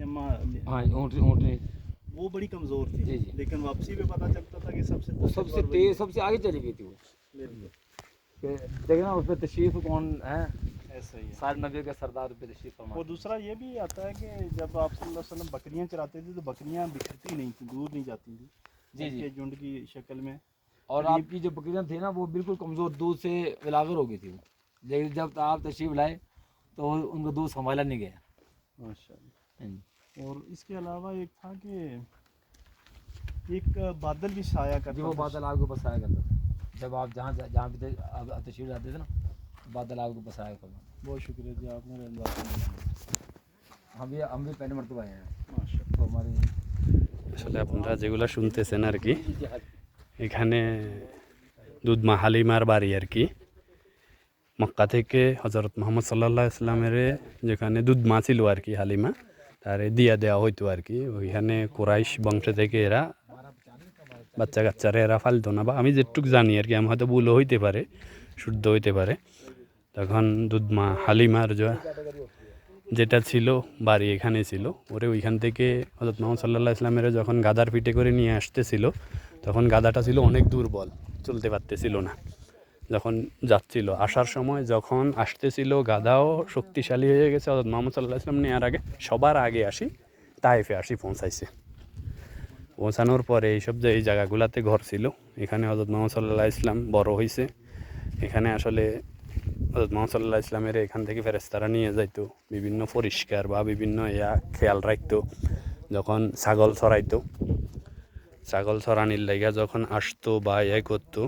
हाँ ऊँटनी वो बड़ी कमजोर थी जी, जी। लेकिन वापसी पे पता चलता था कि सबसे वो सबसे तेज सबसे आगे चली गई थी वो। बिल्कुल देखना उस पर तशरीफ कौन है, ऐसा ही है। सारे नबी के सरदार पे तशरीफ फरमा। और दूसरा ये भी आता है कि जब आप सल्लल्लाहु अलैहि वसल्लम बकरियां चराते थे तो बकरियां बिखरती नहीं थी, दूर नहीं जाती थी जी, जी। के झुंड की शक्ल में। और आपकी जो बकरियां थी ना वो बिल्कुल कमज़ोर दूध से विलागर हो गई थी वो, लेकिन जब आप तशरीफ लाए तो उनका दूध संभाला नहीं गया। माशाल्लाह। और इसके अलावा एक था कि एक बादल भी छाया करता जो वो था। बादल आपको बसाया करता था जब आप जहाँ जहाँ पे आप तशरीफ लाते थे ना, बादल आपको बसाया करता। बहुत शुक्रिया जी, आपने मेरी बात सुनी। हम भी पहले मरतबा आए हैं माशाल्लाह। तो हमारे আসলে আপনারা যেগুলো শুনতেছেন আর কি, এখানে দুধমা হালিমার বাড়ি আর কি। মক্কা থেকে হজরত মোহাম্মদ সাল্লাল্লাহু আলাইহি ইসলামের যেখানে দুধমা ছিল আর কি, হালিমা তারে দিয়া দেওয়া হইতো আর কি। ওইখানে কুরাইশ বংশ থেকে এরা বাচ্চা কাচ্চারা এরা ফালতো না, বা আমি যেটুক জানি আর কি, আমি হয়তো ভুলও হইতে পারে, শুদ্ধ হইতে পারে। তখন দুধমা হালিমার যেটা ছিল বাড়ি এখানে ছিল, ওরে ওইখান থেকে হযরত মুহাম্মদ সাল্লাল্লাহু আলাইহি ইসলামের যখন গাদার পিঠে করে নিয়ে আসতেছিল, তখন গাদাটা ছিল অনেক দুর্বল, চলতে পারতেছিল না। যখন যাচ্ছিল, আসার সময় যখন আসতেছিল গাদাও শক্তিশালী হয়ে গেছে। হযরত মুহাম্মদ সাল্লাল্লাহু আলাইহি ইসলাম নেওয়ার আগে সবার আগে তায়েফে পৌঁছাইছে। পৌঁছানোর পরে এইসব যে এই জায়গাগুলোতে ঘর ছিল, এখানে হযরত মুহাম্মদ সাল্লাল্লাহু আলাইহি ইসলাম বড় হয়েছে। এখানে আসলে হযরত মুহাম্মদ সাল্লাল্লাহু আলাইহি ইসলামের এখান থেকে ফেরেশতারা নিয়ে যাইতো, বিভিন্ন পরিষ্কার বা বিভিন্ন খেয়াল রাখতো। যখন ছাগল চড়াইতো, ছাগল চড়ানির লাইগা যখন আসতো বা করতো,